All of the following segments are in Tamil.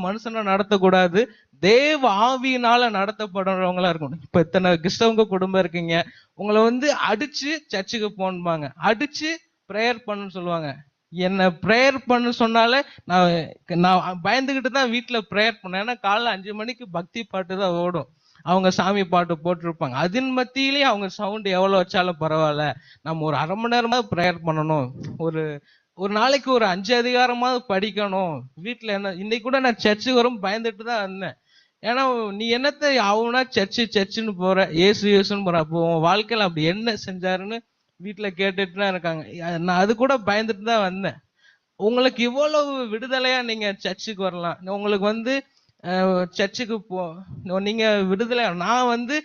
மனுஷனை நடத்தக்கூடாது, தேவ ஆவியினால நடத்தப்படுறவங்களா இருக்கணும். இப்ப இத்தனை கிறிஸ்தவங்க குடும்பம் இருக்கீங்க, உங்களை வந்து அடிச்சு சர்ச்சுக்கு போன்பாங்க, அடிச்சு ப்ரேயர் பண்ணு சொல்லுவாங்க. என்ன ப்ரேயர் பண்ண சொன்னாலே நான் நான் பயந்துகிட்டு தான் வீட்டுல ப்ரேயர் பண்ணேன். ஏன்னா காலைல 5 மணிக்கு பக்தி பாட்டு தான் ஓடும், அவங்க சாமி பாட்டு போட்டிருப்பாங்க. அதன் மத்தியிலேயே அவங்க சவுண்ட் எவ்வளவு வச்சாலும் பரவாயில்ல, நம்ம ஒரு அரை மணி நேரமா ப்ரேயர் பண்ணணும், ஒரு ஒரு நாளைக்கு ஒரு 5 அதிகாரமாவது படிக்கணும். வீட்டுல என்ன இன்னைக்கு கூட நான் சர்ச்சுக்கு வரும் பயந்துட்டு தான் இருந்தேன். ஏன்னா நீ என்னத்தை அவனா சர்ச்சுன்னு போற, ஏசுன்னு போற, அப்போ உன் வாழ்க்கையில அப்படி என்ன செஞ்சாருன்னு வீட்டுல கேட்டுட்டு தான் இருக்காங்க. நான் அது கூட பயந்துட்டு தான் வந்தேன். உங்களுக்கு இவ்வளவு விடுதலையா நீங்க சர்ச்சுக்கு வரலாம், உங்களுக்கு வந்து சர்ச்சுக்கு நீங்க விடுதலை. நான் வந்து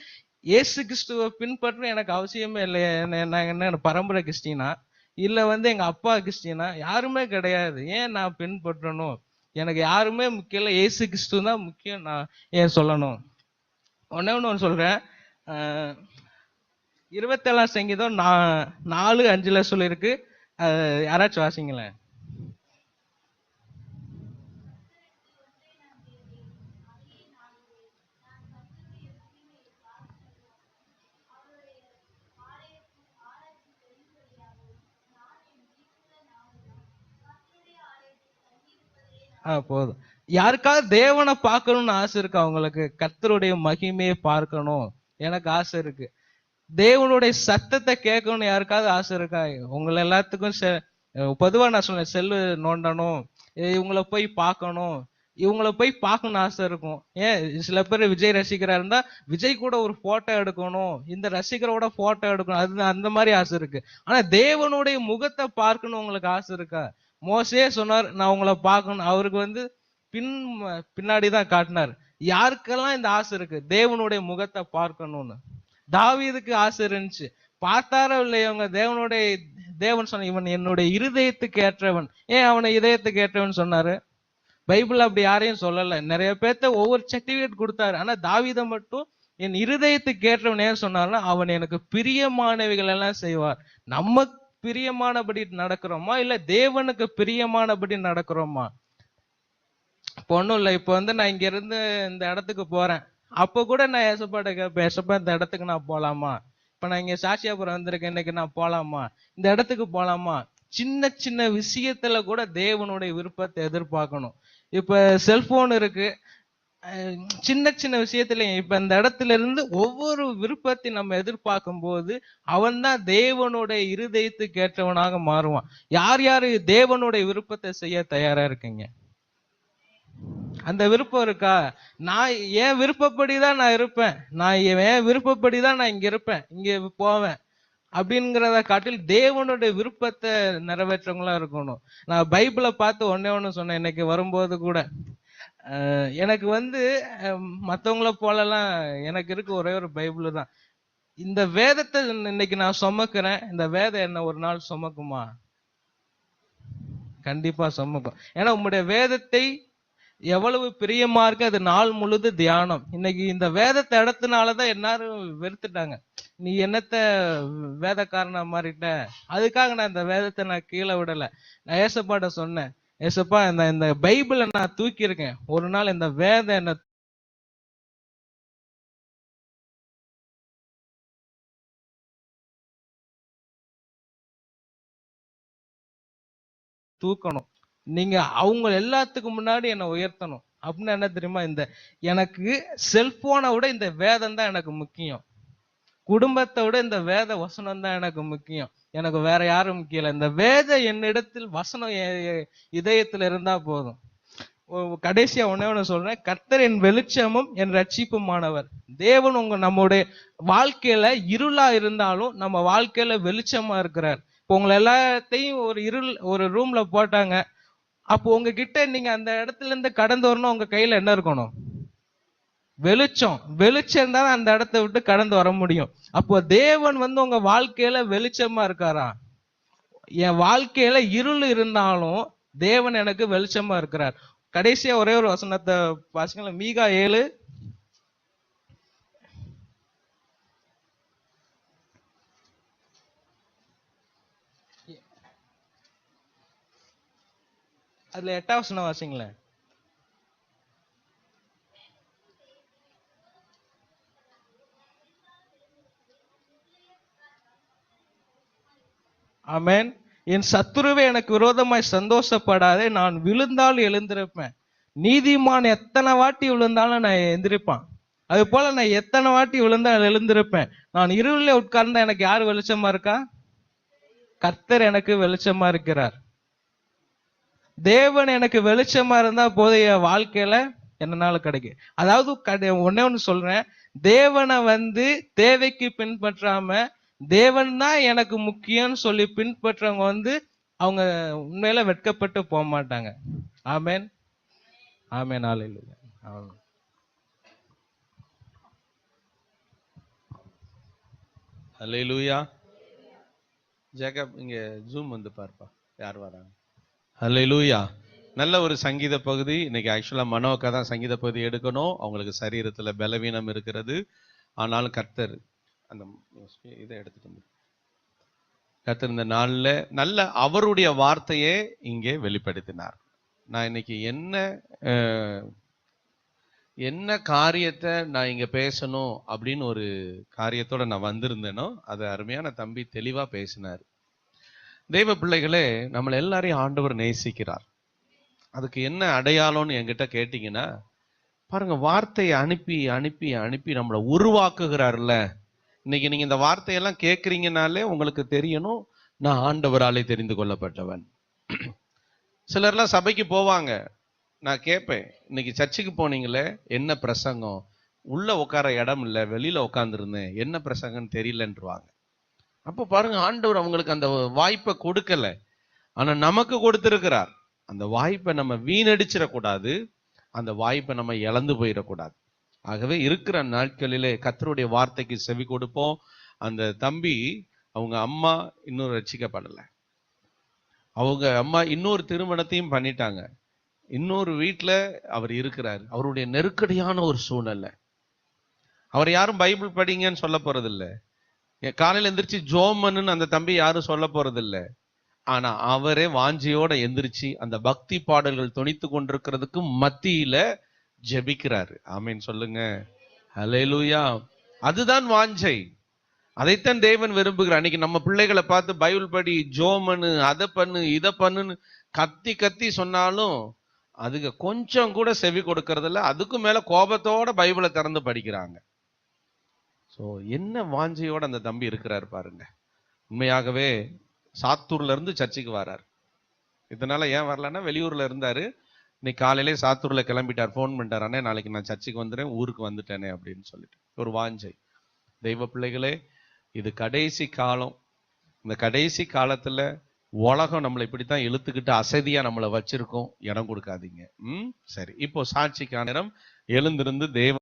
இயேசு கிறிஸ்துவ பின்பற்ற எனக்கு அவசியமே இல்லையா. நான் என்ன பரம்பரை கிறிஸ்டினா, இல்ல வந்து எங்க அப்பா கிறிஸ்டினா, யாருமே கிடையாது. ஏன் நான் பின்பற்றணும்? எனக்கு யாருமே முக்கியம் இல்லை, இயேசு கிறிஸ்து தான் முக்கியம். நான் ஏன் சொல்லணும்? ஒன்னு சொல்றேன். 27ஆம் சங்கீதம் 4:5 சொல்லிருக்கு. யாராச்சும் வாசிங்களேன். போதும். யாருக்காவது தேவனை பார்க்கணும்னு ஆசை இருக்கு அவங்களுக்கு? கர்த்தருடைய மகிமையை பார்க்கணும் எனக்கு ஆசை இருக்கு. தேவனுடைய சத்தத்தை கேட்கணும்னு யாருக்காவது ஆசை இருக்கா? உங்களை எல்லாத்துக்கும் பொதுவா நான் சொன்னேன், செல்லு நோண்டணும், இவங்கள போய் பார்க்கணும், இவங்கள போய் பார்க்கணும்னு ஆசை இருக்கும். ஏன் சில பேர் விஜய் ரசிகரா இருந்தா விஜய் கூட ஒரு போட்டோ எடுக்கணும், இந்த ரசிகரோட போட்டோ எடுக்கணும், அது அந்த மாதிரி ஆசை இருக்கு. ஆனா தேவனுடைய முகத்தை பார்க்கணும் உங்களுக்கு ஆசை இருக்கா? மோசே சொன்னார், நான் உங்களை பார்க்கணும். அவருக்கு வந்து பின்னாடிதான் காட்டினார். யாருக்கெல்லாம் இந்த ஆசை இருக்கு தேவனுடைய முகத்தை பார்க்கணும்னு? தாவீதுக்கு ஆசை இருந்துச்சு. பார்த்தாரோ இல்லையோ அவங்க தேவன் சொன்ன, இவன் என்னுடைய இருதயத்துக்கு ஏற்றவன். ஏன் அவனை இதயத்துக்கு ஏற்றவன் சொன்னாரு? பைபிள் அப்படி யாரையும் சொல்லல. நிறைய பேர்த்த ஒவ்வொரு சர்டிபிகேட் கொடுத்தாரு. ஆனா தாவீதை மட்டும் என் இருதயத்துக்கு ஏற்றவன் ஏன் சொன்னார்னா, அவன் எனக்கு பிரியமானவைகள் எல்லாம் செய்வார். நம்ம பிரியமானபடி நடக்கிறோமா, இல்ல தேவனுக்கு பிரியமானபடி நடக்கிறோமா? இப்போ ஒண்ணும் இல்லை. இப்போ வந்து நான் இங்க இருந்து இந்த இடத்துக்கு போறேன், அப்ப கூட நான் ஏசப்பாட்ட கேட்பேன், ஏசப்பா இந்த இடத்துக்கு நான் போலாமா? இப்ப நான் இங்க சாட்சியாபுரம் வந்திருக்கேன், இன்னைக்கு நான் போலாமா, இந்த இடத்துக்கு போலாமா? சின்ன சின்ன விஷயத்துல கூட தேவனுடைய விருப்பத்தை எதிர்பார்க்கணும். இப்ப செல்போன் இருக்கு, சின்ன சின்ன விஷயத்துல இப்ப இந்த இடத்துல இருந்து ஒவ்வொரு விருப்பத்தை நம்ம எதிர்பார்க்கும் போது அவன் தான் தேவனுடைய இருதயத்துக்கு ஏற்றவனாக மாறுவான். யார் யாரு தேவனுடைய விருப்பத்தை செய்ய தயாரா இருக்கீங்க? அந்த விருப்பம் இருக்கா? நான் என் விருப்பப்படிதான் நான் இருப்பேன், நான் என் விருப்பப்படிதான் நான் இங்க இருப்பேன், இங்க போவேன் அப்படிங்கிறத காட்டில் தேவனுடைய விருப்பத்தை நிறைவேற்றவங்களா இருக்கணும். நான் பைபிளை பார்த்து ஒண்ணு சொன்னேன் இன்னைக்கு வரும்போது கூட. எனக்கு வந்து மற்றவங்கள போலலாம் எனக்கு இருக்கு ஒரே ஒரு பைபிள் தான். இந்த வேதத்தை இன்னைக்கு நான் சுமக்கிறேன், இந்த வேதம் என்ன ஒரு நாள் சுமக்குமா? கண்டிப்பா சுமக்கும். ஏன்னா உங்களுடைய வேதத்தை எவ்வளவு பிரியமா இருக்கு, அது நாள் முழுது தியானம். இன்னைக்கு இந்த வேதத்தை இடத்துனாலதான் எல்லாரும் வெறுத்துட்டாங்க. நீ என்னத்த வேதக்காரனா மாறிட்ட? அதுக்காக நான் இந்த வேதத்தை நான் கீழே விடல. நான் ஏசப்பாட்ட சொன்னேன், ஏசப்பா இந்த பைபிளை நான் தூக்கி இருக்கேன், ஒரு நாள் இந்த வேதம் என்ன தூக்கணும். நீங்க அவங்க எல்லாத்துக்கும் முன்னாடி என்னை உயர்த்தணும். அப்படின்னு என்ன தெரியுமா? இந்த எனக்கு செல்போனை விட இந்த வேதம் தான் எனக்கு முக்கியம். குடும்பத்தை விட இந்த வேத வசனம் தான் எனக்கு முக்கியம். எனக்கு வேற யாரும் முக்கியம். இந்த வேத என்னிடத்தில் வசனம் இதயத்துல இருந்தா போதும். கடைசியா ஒண்ணு சொல்றேன், கர்த்தர் என் வெளிச்சமும் என் ரட்சிப்புமானவர். தேவன் நம்முடைய வாழ்க்கையில இருளா இருந்தாலும் நம்ம வாழ்க்கையில வெளிச்சமா இருக்கிறார். இப்போ உங்களை எல்லாத்தையும் ஒரு ரூம்ல போட்டாங்க, அப்போ உங்ககிட்ட நீங்க அந்த இடத்துல இருந்து கடந்து வரணும், உங்க கையில என்ன இருக்கணும்? வெளிச்சம். வெளிச்சம் தான் அந்த இடத்தை விட்டு கடந்து வர முடியும். அப்போ தேவன் உங்க வாழ்க்கையில வெளிச்சமா இருக்காரா? என் வாழ்க்கையில இருள் இருந்தாலும் தேவன் எனக்கு வெளிச்சமா இருக்கிறார். கடைசியா ஒரே ஒரு வசனத்தை வாசிங்களா, மீகா 7. அதுல 8ஆம் வசனம் வாசிங்களேன். ஆமென். என் சத்துருவே எனக்கு விரோதமாய் சந்தோஷப்படாதே, நான் விழுந்தால் எழுந்திருப்பேன். நீதிமான் எத்தனை வாட்டி விழுந்தாலும் நான் எந்திரிப்பான். அது போல நான் எத்தனை வாட்டி விழுந்தா எழுந்திருப்பேன். நான் இருளிலே உட்கார்ந்தா எனக்கு யார் வெளிச்சமா இருக்கா? கர்த்தர் எனக்கு வெளிச்சமா இருக்கிறார். தேவன் எனக்கு வெளிச்சமா இருந்தா போதும், என் வாழ்க்கையில என்னனாலும் கிடைக்கும். அதாவது ஒன்னே ஒண்ணு சொல்றேன், தேவனை தேவைக்கு பின்பற்றாம தேவன் தான் எனக்கு முக்கியம்னு சொல்லி பின்பற்றவங்க அவங்க உண்மையில வெட்கப்பட்டு போக மாட்டாங்க. ஆமென், ஆமென், ஹல்லேலூயா. ஆமென். ஹல்லேலூயா. ஜேக்கப் இங்க ஜூம் பார்ப்பா, யார் வராங்க? ஹல்லேலூயா. நல்ல ஒரு சங்கீத பகுதி. இன்னைக்கு ஆக்சுவலா மனோக்கா தான் சங்கீத பகுதி எடுக்கணும். அவங்களுக்கு சரீரத்துல பலவீனம் இருக்கிறது. ஆனாலும் கர்த்தர் அந்த இதை எடுத்துட்டு கர்த்தர் இந்த நாள்ல நல்ல அவருடைய வார்த்தையே இங்கே வெளிப்படுத்தினார். நான் இன்னைக்கு என்ன காரியத்தை நான் இங்க பேசணும் அப்படின்னு ஒரு காரியத்தோட நான் வந்திருந்தேனோ அதை அருமையான தம்பி தெளிவா பேசினார். தெய்வ பிள்ளைகளே, நம்மளை எல்லாரையும் ஆண்டவர் நேசிக்கிறார். அதுக்கு என்ன அடையாளம்னு என்கிட்ட கேட்டீங்கன்னா, பாருங்க, வார்த்தையை அனுப்பி அனுப்பி அனுப்பி நம்மளை உருவாக்குகிறார்ல. இன்னைக்கு நீங்க இந்த வார்த்தையெல்லாம் கேட்குறீங்கனாலே உங்களுக்கு தெரியணும், நான் ஆண்டவராலே தெரிந்து கொள்ளப்பட்டவன். சிலர்லாம் சபைக்கு போவாங்க, நான் கேட்பேன், இன்னைக்கு சர்ச்சுக்கு போனீங்களே, என்ன பிரசங்கம், உள்ள உட்கார இடம் இல்லை, வெளியில உட்காந்துருந்தேன், என்ன பிரசங்கம்னு தெரியலன்றுவாங்க. அப்போ பாருங்க, ஆண்டவர் அவங்களுக்கு அந்த வாய்ப்பை கொடுக்கல, ஆனா நமக்கு கொடுத்திருக்கிறார். அந்த வாய்ப்பை நம்ம வீணடிச்சிடக்கூடாது, அந்த வாய்ப்பை நம்ம இழந்து போயிடக்கூடாது. ஆகவே இருக்கிற நாட்களிலே கர்த்தருடைய வார்த்தைக்கு செவி கொடுப்போம். அந்த தம்பி அவங்க அம்மா இன்னும் ரட்சிக்கப்படலை. அவங்க அம்மா இன்னொரு திருமணத்தையும் பண்ணிட்டாங்க. இன்னொரு வீட்டுல அவர் இருக்கிறார். அவருடைய நெருக்கடியான ஒரு சூழ்நிலை. அவர் யாரும் பைபிள் படிங்கன்னு சொல்ல போறது இல்லை, காலையில எந்திரிச்சு ஜோமன்னு அந்த தம்பி யாரும் சொல்ல போறது இல்லை. ஆனா அவரே வாஞ்சியோட எந்திரிச்சு அந்த பக்தி பாடல்கள் தொனித்து கொண்டிருக்கிறதுக்கு மத்தியில ஜெபிக்கிறாரு. ஆமீன் சொல்லுங்க. ஹல்லேலூயா. அதுதான் வாஞ்சை. அதைத்தான் தேவன் விரும்புகிறார். அன்னைக்கு நம்ம பிள்ளைகளை பார்த்து பைபிள் படி, ஜோமனு, அதை பண்ணு, இதை பண்ணுன்னு கத்தி கத்தி சொன்னாலும் அதுக்கு கொஞ்சம் கூட செவி கொடுக்கறதில்ல. அதுக்கும் மேல கோபத்தோட பைபிளை திறந்து படிக்கிறாங்க. ஸோ என்ன வாஞ்சையோட அந்த தம்பி இருக்கிறார் பாருங்க. உண்மையாகவே சாத்தூர்ல இருந்து சர்ச்சுக்கு வரார். இதனால ஏன் வரலன்னா, வெளியூர்ல இருந்தாரு, இன்னைக்கு காலையிலே சாத்தூர்ல கிளம்பிட்டார். ஃபோன் பண்ணிட்டார், அண்ணே நாளைக்கு நான் சர்ச்சுக்கு வந்துடுறேன், ஊருக்கு வந்துட்டேனே அப்படின்னு சொல்லிட்டு. ஒரு வாஞ்சை. தெய்வ பிள்ளைகளே, இது கடைசி காலம். இந்த கடைசி காலத்துல உலகம் நம்மளை இப்படித்தான் இழுத்துக்கிட்டு அசதியா நம்மளை வச்சிருக்கோம். இடம் கொடுக்காதீங்க. சரி, இப்போ சாட்சிக்கான நேரம். எழுந்திருந்து தேவ